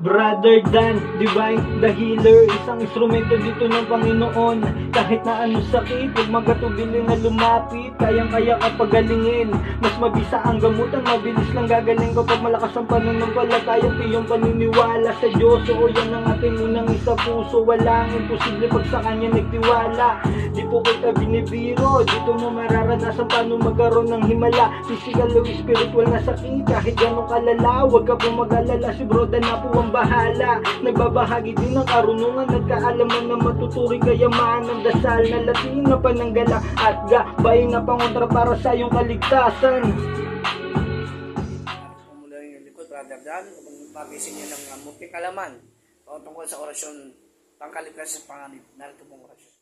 Brother Dan, Divine, the healer, isang instrumento dito ng Panginoon. Kahit na anong sakit, huwag magatubili na lumapit, kayang-kaya ka pagalingin. Mas mabisa ang gamutan, mabilis lang gagaling kapag malakas ang pananampalataya, iyong paniniwala sa Diyos. Oo, yan ang ating unang isa puso, walang imposible pag sa Kanya nagtiwala. Di po kita binibiro, dito mo mararanasan paano magkaroon ng himala. Physical o spiritual na sakit, kahit ganong kalala, huwag ka pong mag-alala, si Bro Dan na po ang bahala. Nagbabahagi din ng karunungan at kaalaman na matuturing kayaman ng dasal na Latin na pananggala at gabay na pangontra para sa iyong kaligtasan. Mula yung likod, Brother Dan, kung magising niyo ng munting kalaman o tungkol sa orasyon pangkaligtas sa panganib, narito pong orasyon.